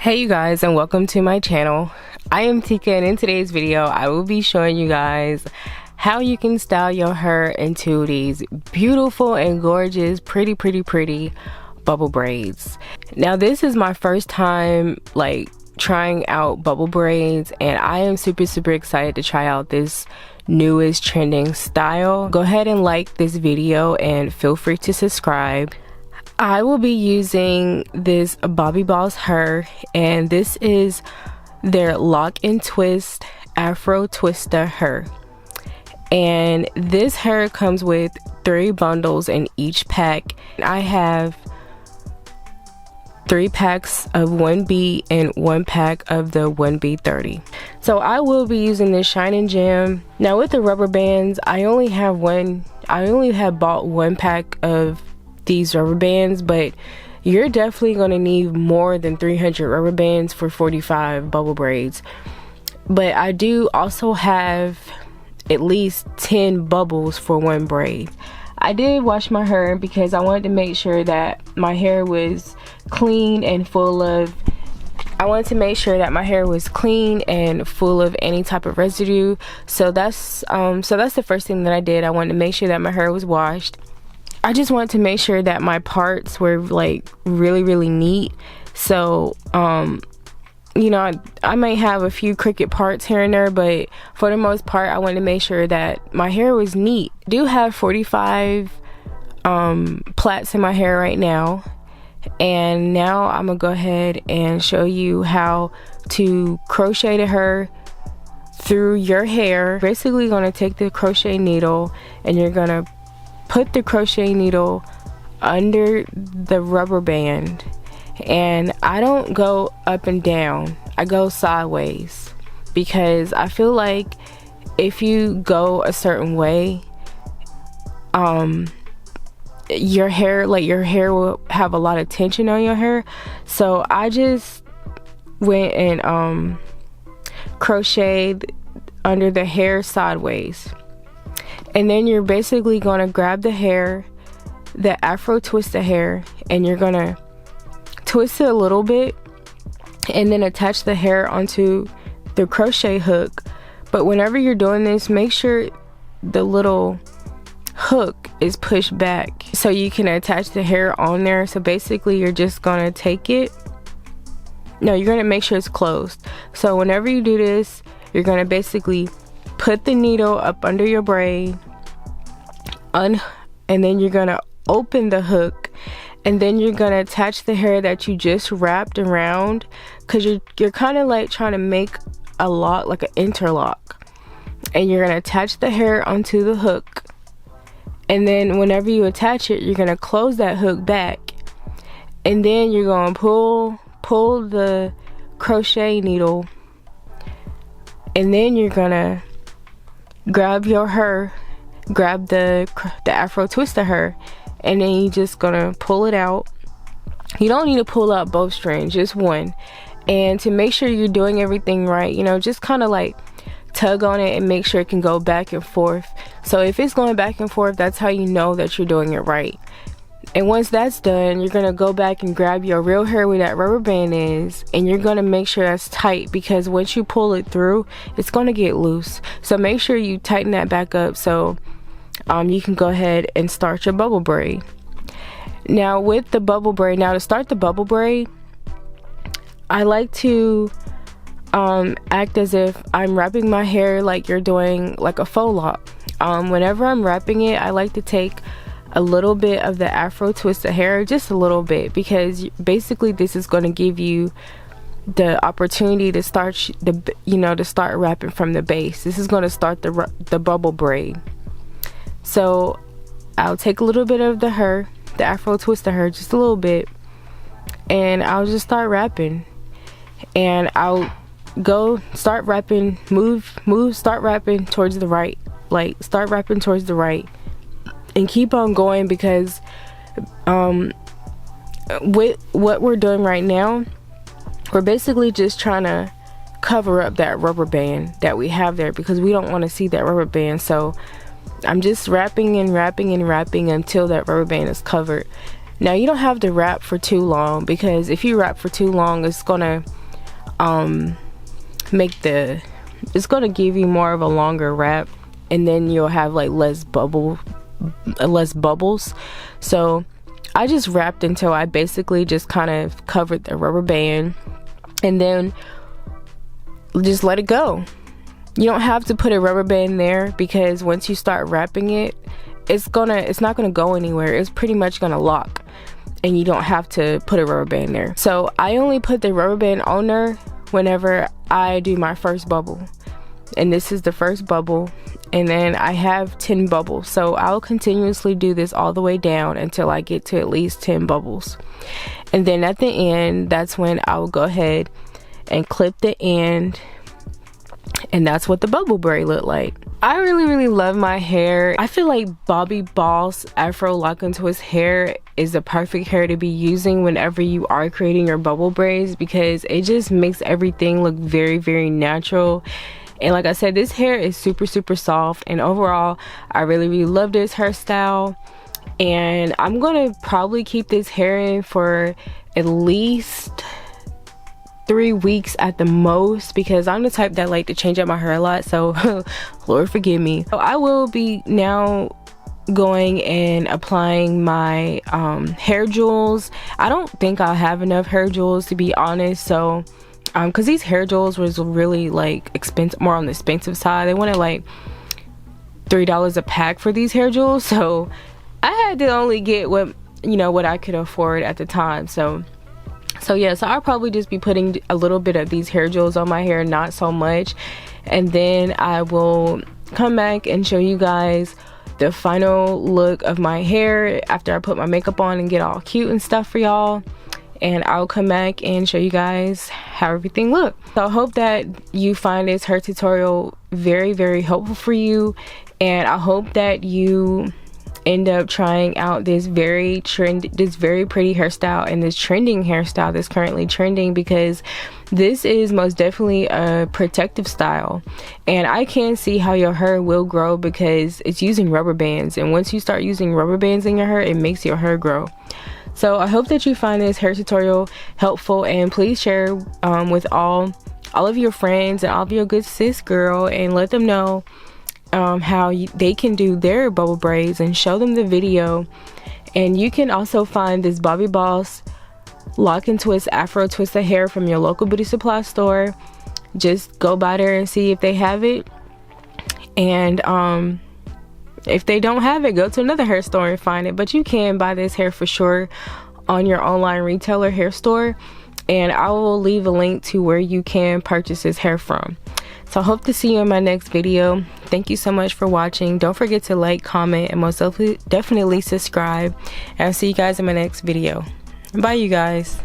Hey you guys, and welcome to my channel. I am Tika, and in today's video I will be showing you guys how you can style your hair into these beautiful and gorgeous pretty bubble braids. Now this is my first time trying out bubble braids, and I am super excited to try out this newest trending style. Go ahead and like this video and feel free to subscribe. I will be using this Bobbi Boss hair, and this is their lock and twist Afro Twista hair. And this hair comes with 3 bundles in each pack. I have 3 packs of 1B and 1 pack of the 1B30. So I will be using this Shine and Jam. Now with the rubber bands, I only have bought 1 pack of these rubber bands, but you're definitely going to need more than 300 rubber bands for 45 bubble braids. But I do also have at least 10 bubbles for 1 braid. I did wash my hair because I wanted to make sure that my hair was clean and full of any type of residue. So that's the first thing that I did. I wanted to make sure that my hair was washed. I just wanted to make sure that my parts were really neat. So you know, I might have a few crooked parts here and there, but for the most part I wanted to make sure that my hair was neat. I do have 45 plaits in my hair right now, and now I'm gonna go ahead and show you how to crochet the hair through your hair. Basically gonna take the crochet needle and you're gonna put the crochet needle under the rubber band, and I don't go up and down, I go sideways, because I feel like if you go a certain way, your hair will have a lot of tension on your hair. So I just went and crocheted under the hair sideways. And then you're basically going to grab the hair, the Afro Twista hair, and you're going to twist it a little bit and then attach the hair onto the crochet hook. But whenever you're doing this, make sure the little hook is pushed back so you can attach the hair on there. So basically you're just going to take it. No, you're going to make sure it's closed. So whenever you do this, you're going to basically put the needle up under your braid, and then you're gonna open the hook, and then you're gonna attach the hair that you just wrapped around, because you're kind of like trying to make a lock, like an interlock, and you're gonna attach the hair onto the hook. And then whenever you attach it, you're gonna close that hook back, and then you're gonna pull the crochet needle, and then you're gonna grab your hair, grab the Afro Twista hair, and then you just gonna pull it out. You don't need to pull out both strands, just one. And to make sure you're doing everything right, you know, just kind of like tug on it and make sure it can go back and forth. So if it's going back and forth, that's how you know that you're doing it right. And once that's done, you're gonna go back and grab your real hair where that rubber band is, and you're gonna make sure that's tight, because once you pull it through, it's gonna get loose. So make sure you tighten that back up so you can go ahead and start your bubble braid. Now with the bubble braid, to start the bubble braid, I like to act as if I'm wrapping my hair like you're doing like a faux lock. Whenever I'm wrapping it, I like to take a little bit of the Afro Twista hair, just a little bit, because basically this is going to give you the opportunity to start to start wrapping from the base. This is going to start the bubble braid. So I'll take a little bit of the hair, the Afro Twista hair, just a little bit, and I'll just start wrapping, and I'll go start wrapping, start wrapping towards the right, start wrapping towards the right, and keep on going, because with what we're doing right now, we're basically just trying to cover up that rubber band that we have there, because we don't want to see that rubber band. So I'm just wrapping and wrapping and wrapping until that rubber band is covered. Now you don't have to wrap for too long, because if you wrap for too long, it's gonna it's gonna give you more of a longer wrap, and then you'll have like less bubbles. So I just wrapped until I basically just kind of covered the rubber band, and then just let it go. You don't have to put a rubber band there, because once you start wrapping it, it's not gonna go anywhere. It's pretty much gonna lock, and you don't have to put a rubber band there. So I only put the rubber band on there whenever I do my first bubble, and this is the first bubble, and then I have 10 bubbles. So I'll continuously do this all the way down until I get to at least 10 bubbles, and then at the end, that's when I will go ahead and clip the end, and that's what the bubble braid look like. I really love my hair. I feel like Bobbi Boss Afro Lock and Twist hair is the perfect hair to be using whenever you are creating your bubble braids, because it just makes everything look very natural. And like I said, this hair is super soft, and overall I really love this hairstyle, and I'm gonna probably keep this hair in for at least 3 weeks at the most, because I'm the type that like to change up my hair a lot, so Lord forgive me. So I will be now going and applying my hair jewels. I don't think I'll have enough hair jewels, to be honest, so because these hair jewels was really like expensive, more on the expensive side. They wanted like $3 a pack for these hair jewels, so I had to only get what I could afford at the time. So yeah, so I'll probably just be putting a little bit of these hair jewels on my hair, not so much, and then I will come back and show you guys the final look of my hair after I put my makeup on and get all cute and stuff for y'all. And I'll come back and show you guys how everything looks. So I hope that you find this hair tutorial very helpful for you, and I hope that you end up trying out this very pretty hairstyle and this trending hairstyle that's currently trending, because this is most definitely a protective style, and I can see how your hair will grow because it's using rubber bands, and once you start using rubber bands in your hair, it makes your hair grow. So I hope that you find this hair tutorial helpful, and please share with all of your friends and all of your good sis girl, and let them know how they can do their bubble braids, and show them the video. And you can also find this Bobbi Boss Lock and Twist Afro Twista hair from your local beauty supply store. Just go by there and see if they have it, and if they don't have it, go to another hair store and find it. But you can buy this hair for sure on your online retailer hair store, and I will leave a link to where you can purchase this hair from. So I hope to see you in my next video. Thank you so much for watching. Don't forget to like, comment, and most definitely subscribe, and I'll see you guys in my next video. Bye, you guys.